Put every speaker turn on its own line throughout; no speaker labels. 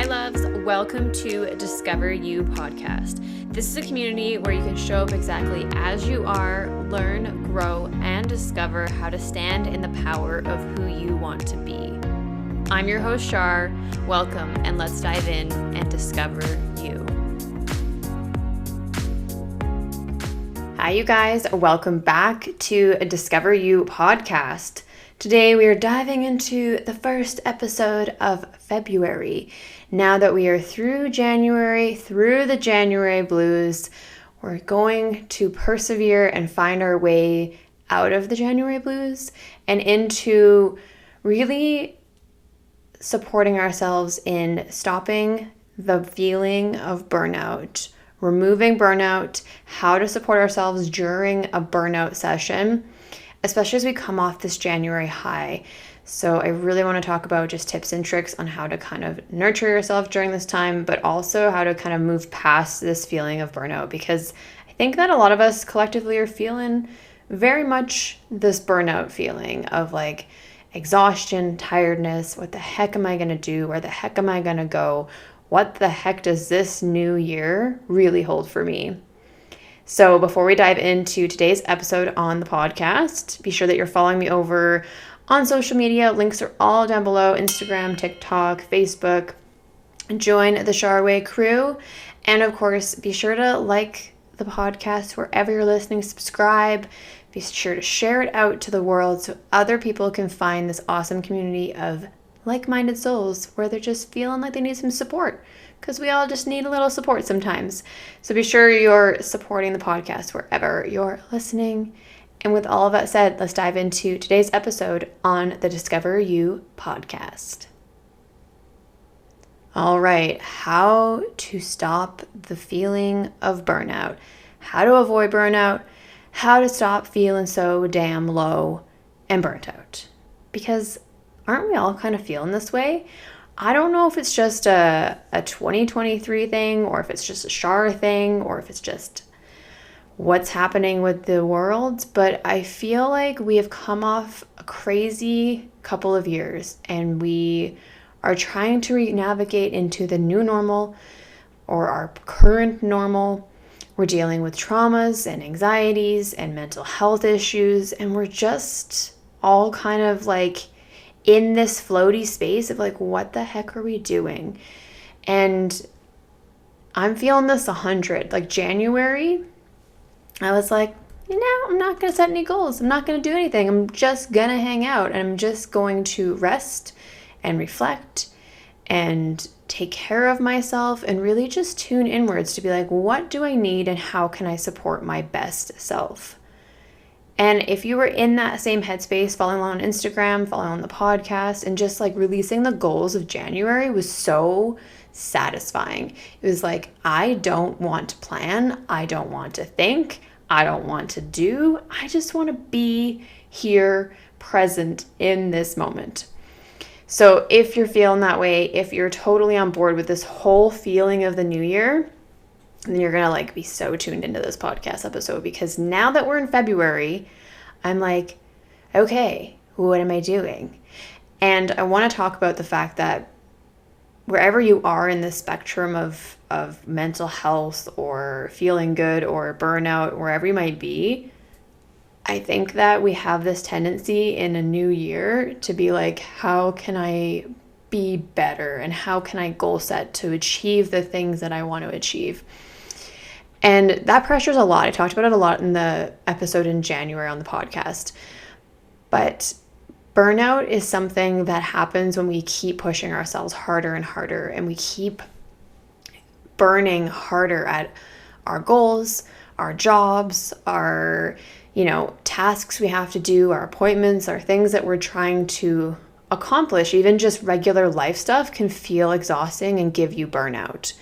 loves, welcome to Discover You podcast. This is a community where you can show up exactly as you are, learn, grow, and discover how to stand in the power of who you want to be. I'm your host, Shar. Welcome, and let's dive in and discover you. Hi, you guys. Welcome back to Discover You podcast. Today, we are diving into the first episode of February. Now that we are through January, through the January blues, we're going to persevere and find our way out of the January blues and into really supporting ourselves in stopping the feeling of burnout, removing burnout, how to support ourselves during a burnout session, especially as we come off this January high. So I really want to talk about just tips and tricks on how to kind of nurture yourself during this time, but also how to kind of move past this feeling of burnout, because I think that a lot of us collectively are feeling very much this burnout feeling of like exhaustion, tiredness. What the heck am I going to do? Where the heck am I going to go? What the heck does this new year really hold for me? So before we dive into today's episode on the podcast, be sure that you're following me over on social media. Links are all down below: Instagram, TikTok, Facebook. Join the Sharway crew. And of course, be sure to like the podcast wherever you're listening, subscribe. Be sure to share it out to the world so other people can find this awesome community of like-minded souls where they're just feeling like they need some support, because we all just need a little support sometimes. So be sure you're supporting the podcast wherever you're listening. And with all of that said, let's dive into today's episode on the Discover You podcast. All right, how to stop the feeling of burnout, how to avoid burnout, how to stop feeling so damn low and burnt out. Because aren't we all kind of feeling this way? I don't know if it's just a 2023 thing, or if it's just a Shar thing, or if it's just what's happening with the world, but I feel like we have come off a crazy couple of years and we are trying to navigate into the new normal, or our current normal. We're dealing with traumas and anxieties and mental health issues, and we're just all kind of like in this floaty space of like, what the heck are we doing? And I'm feeling this 100. Like January, I was like, I'm not going to set any goals. I'm not going to do anything. I'm just going to hang out, and I'm just going to rest and reflect and take care of myself and really just tune inwards to be like, what do I need and how can I support my best self? And if you were in that same headspace, following along on Instagram, following on the podcast, and just like releasing the goals of January was so satisfying. It was like, I don't want to plan. I don't want to think. I don't want to do. I just want to be here, present in this moment. So if you're feeling that way, if you're totally on board with this whole feeling of the new year, then you're going to like be so tuned into this podcast episode, because now that we're in February, I'm like, okay, what am I doing? And I want to talk about the fact that wherever you are in the spectrum of mental health or feeling good or burnout, wherever you might be, I think that we have this tendency in a new year to be like, how can I be better? And how can I goal set to achieve the things that I want to achieve? And that pressure's a lot. I talked about it a lot in the episode in January on the podcast. But burnout is something that happens when we keep pushing ourselves harder and harder, and we keep burning harder at our goals, our jobs, our, tasks we have to do, our appointments, our things that we're trying to accomplish. Even just regular life stuff can feel exhausting and give you burnout.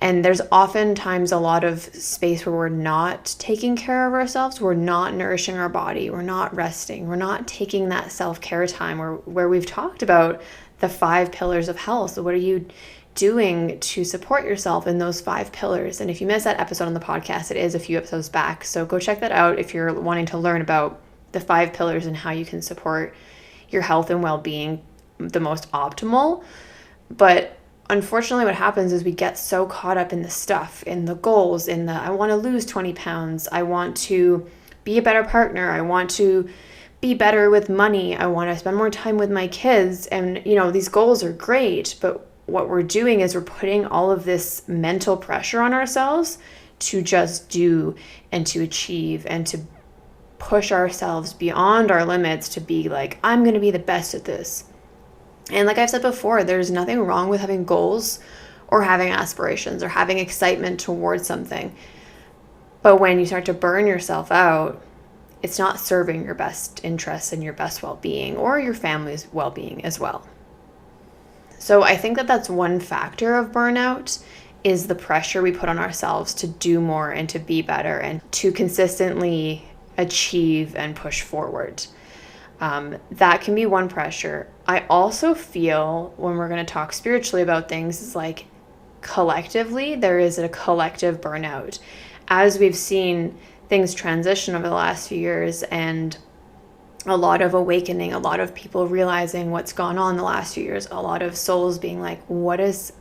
And there's oftentimes a lot of space where we're not taking care of ourselves. We're not nourishing our body. We're not resting. We're not taking that self-care time where we've talked about the 5 pillars of health. So what are you doing to support yourself in those 5 pillars? And if you missed that episode on the podcast, it is a few episodes back. So go check that out if you're wanting to learn about the 5 pillars and how you can support your health and well-being the most optimal. But unfortunately what happens is we get so caught up in the stuff, in the goals, in the I want to lose 20 pounds, I want to be a better partner, I want to be better with money, I want to spend more time with my kids. And, these goals are great, but what we're doing is we're putting all of this mental pressure on ourselves to just do and to achieve and to push ourselves beyond our limits to be like, I'm going to be the best at this. And like I've said before, there's nothing wrong with having goals or having aspirations or having excitement towards something. But when you start to burn yourself out, it's not serving your best interests and your best well-being or your family's well-being as well. So I think that that's one factor of burnout, is the pressure we put on ourselves to do more and to be better and to consistently achieve and push forward. That can be one pressure. I also feel, when we're going to talk spiritually about things, is like collectively, there is a collective burnout. As we've seen things transition over the last few years and a lot of awakening, a lot of people realizing what's gone on the last few years, a lot of souls being like, what has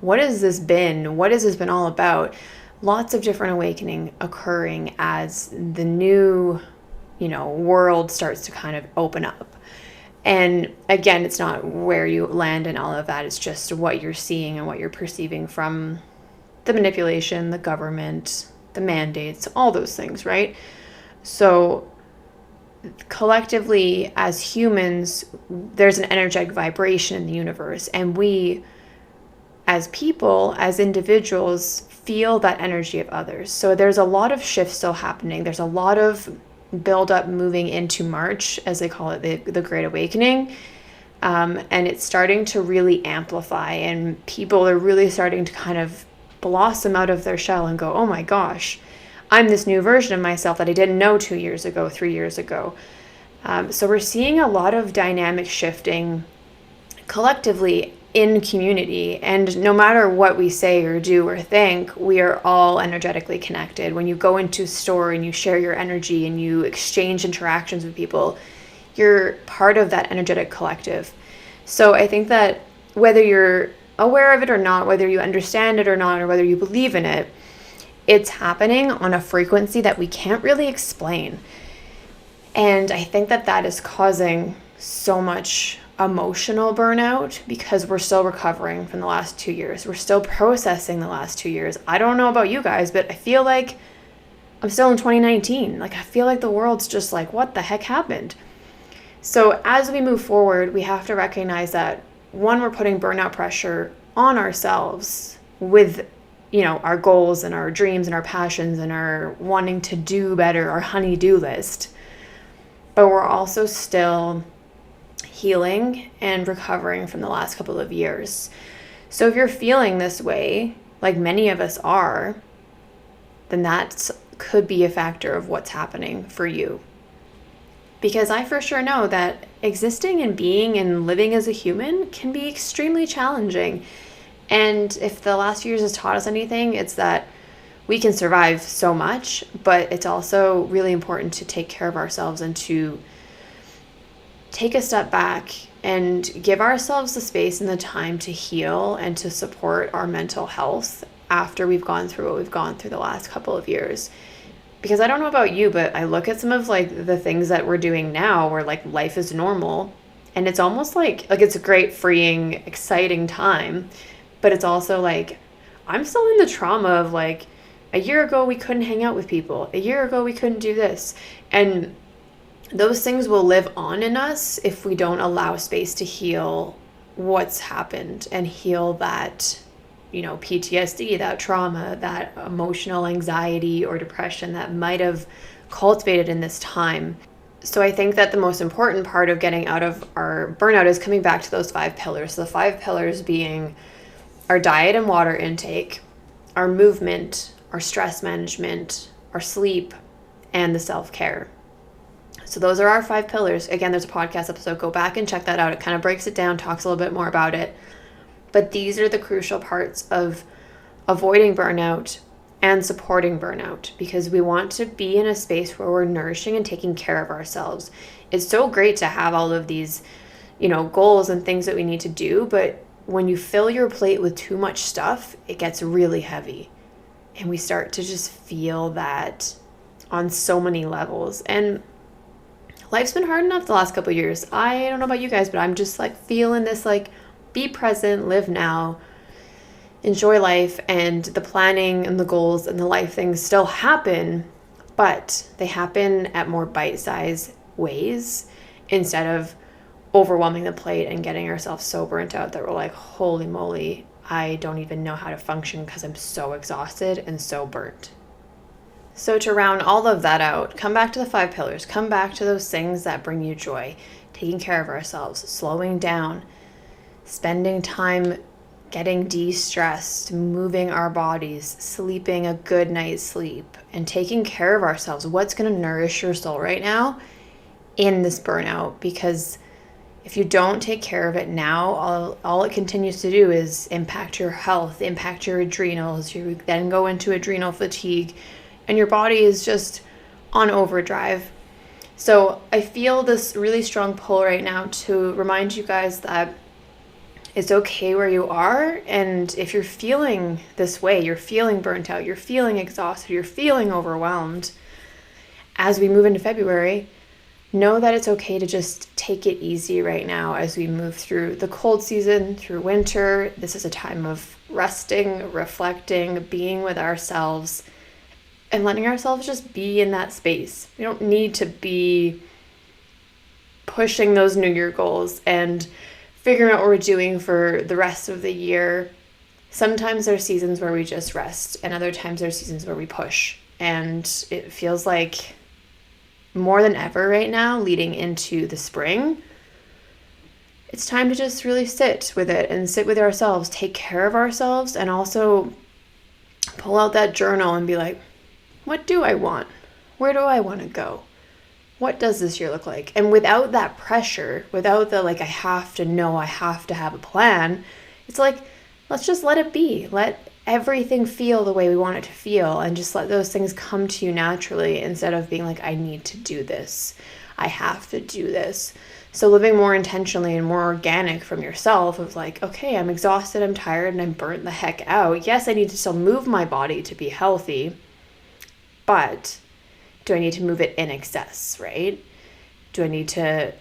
this been? What has this been all about? Lots of different awakening occurring as the new, world starts to kind of open up. And again, it's not where you land in all of that. It's just what you're seeing and what you're perceiving from the manipulation, the government, the mandates, all those things, right? So collectively, as humans, there's an energetic vibration in the universe, and we, as people, as individuals, feel that energy of others. So there's a lot of shifts still happening. There's a lot of build up moving into March, as they call it, the Great Awakening. And it's starting to really amplify, and people are really starting to kind of blossom out of their shell and go, oh my gosh, I'm this new version of myself that I didn't know 2 years ago, 3 years ago. So we're seeing a lot of dynamic shifting collectively in community. And no matter what we say or do or think, we are all energetically connected. When you go into a store and you share your energy and you exchange interactions with people, you're part of that energetic collective. So I think that whether you're aware of it or not, whether you understand it or not, or whether you believe in it, it's happening on a frequency that we can't really explain. And I think that that is causing so much emotional burnout because we're still recovering from the last 2 years. We're still processing the last 2 years. I don't know about you guys, but I feel like I'm still in 2019. Like, I feel like the world's just like, what the heck happened? So as we move forward, we have to recognize that, one, we're putting burnout pressure on ourselves with, our goals and our dreams and our passions and our wanting to do better, our honey-do list. But we're also still healing and recovering from the last couple of years. So if you're feeling this way, like many of us are, then that could be a factor of what's happening for you. Because I for sure know that existing and being and living as a human can be extremely challenging. And if the last few years has taught us anything, it's that we can survive so much, but it's also really important to take care of ourselves and to take a step back and give ourselves the space and the time to heal and to support our mental health after we've gone through what we've gone through the last couple of years. Because I don't know about you, but I look at some of like the things that we're doing now where like life is normal, and it's almost like it's a great, freeing, exciting time, but it's also like I'm still in the trauma of like a year ago we couldn't hang out with people, a year ago we couldn't do this, and those things will live on in us if we don't allow space to heal what's happened and heal that, PTSD, that trauma, that emotional anxiety or depression that might have cultivated in this time. So I think that the most important part of getting out of our burnout is coming back to those 5 pillars. So the 5 pillars being our diet and water intake, our movement, our stress management, our sleep, and the self-care. So those are our 5 pillars. Again, there's a podcast episode. Go back and check that out. It kind of breaks it down, talks a little bit more about it. But these are the crucial parts of avoiding burnout and supporting burnout, because we want to be in a space where we're nourishing and taking care of ourselves. It's so great to have all of these, goals and things that we need to do, but when you fill your plate with too much stuff, it gets really heavy. And we start to just feel that on so many levels. And life's been hard enough the last couple of years. I don't know about you guys, but I'm just like feeling this, like, be present, live now, enjoy life, and the planning and the goals and the life things still happen, but they happen at more bite-sized ways instead of overwhelming the plate and getting ourselves so burnt out that we're like, holy moly, I don't even know how to function because I'm so exhausted and so burnt. So to round all of that out, come back to the 5 pillars, come back to those things that bring you joy, taking care of ourselves, slowing down, spending time getting de-stressed, moving our bodies, sleeping a good night's sleep, and taking care of ourselves. What's going to nourish your soul right now in this burnout? Because if you don't take care of it now, all it continues to do is impact your health, impact your adrenals. You then go into adrenal fatigue, and your body is just on overdrive. So I feel this really strong pull right now to remind you guys that it's okay where you are. And if you're feeling this way, you're feeling burnt out, you're feeling exhausted, you're feeling overwhelmed, as we move into February, know that it's okay to just take it easy right now as we move through the cold season, through winter. This is a time of resting, reflecting, being with ourselves, and letting ourselves just be in that space. We don't need to be pushing those New Year goals and figuring out what we're doing for the rest of the year. Sometimes there's seasons where we just rest, and other times there's seasons where we push. And it feels like more than ever right now, leading into the spring, it's time to just really sit with it and sit with ourselves, take care of ourselves, and also pull out that journal and be like, what do I want? Where do I want to go? What does this year look like? And without that pressure, without the like, I have to know, I have to have a plan, it's like, let's just let it be. Let everything feel the way we want it to feel, and just let those things come to you naturally instead of being like, I need to do this. I have to do this. So living more intentionally and more organic from yourself of like, okay, I'm exhausted, I'm tired, and I'm burnt the heck out. Yes, I need to still move my body to be healthy, but do I need to move it in excess, right? Do I need to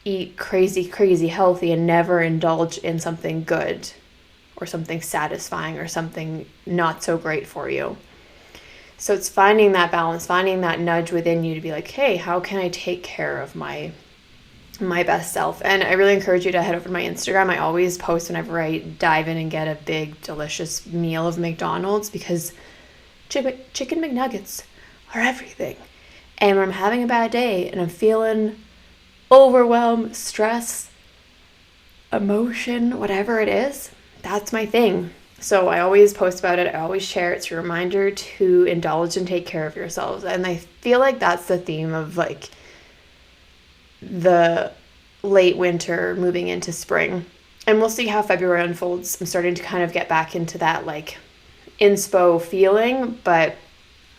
eat crazy healthy and never indulge in something good or something satisfying or something not so great for you? So it's finding that balance, finding that nudge within you to be like, hey, how can I take care of my best self? And I really encourage you to head over to my Instagram. I always post whenever I dive in and get a big, delicious meal of McDonald's, because chicken McNuggets are everything. And when I'm having a bad day and I'm feeling overwhelmed, stress, emotion, whatever it is, that's my thing. So I always post about it. I always share it. It's a reminder to indulge and take care of yourselves. And I feel like that's the theme of like the late winter moving into spring. And we'll see how February unfolds. I'm starting to kind of get back into that like inspo feeling, but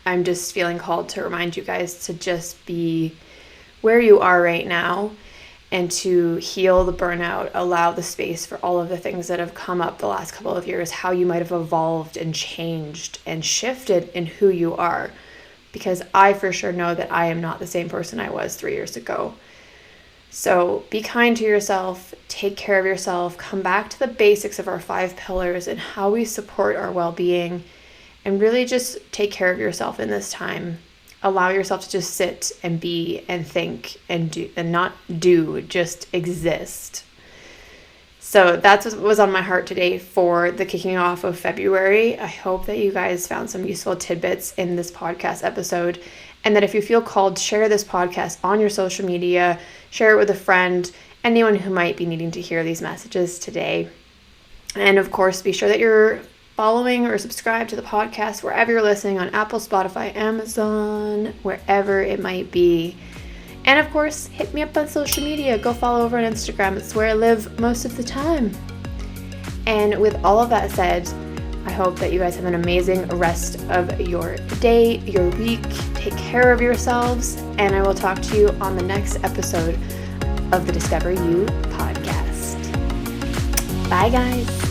I'm just feeling called to remind you guys to just be where you are right now and to heal the burnout, allow the space for all of the things that have come up the last couple of years, how you might have evolved and changed and shifted in who you are. Because I for sure know that I am not the same person I was 3 years ago. So be kind to yourself, take care of yourself, come back to the basics of our 5 pillars and how we support our well-being, and really just take care of yourself in this time. Allow yourself to just sit and be and think and do, and not do, just exist. So that's what was on my heart today for the kicking off of February. I hope that you guys found some useful tidbits in this podcast episode, and that if you feel called, share this podcast on your social media, share it with a friend, anyone who might be needing to hear these messages today. And of course, be sure that you're following or subscribe to the podcast wherever you're listening, on Apple, Spotify, Amazon, wherever it might be. And of course, hit me up on social media. Go follow over on Instagram. It's where I live most of the time. And with all of that said, I hope that you guys have an amazing rest of your day, your week. Take care of yourselves, and I will talk to you on the next episode of the Discover You podcast. Bye, guys.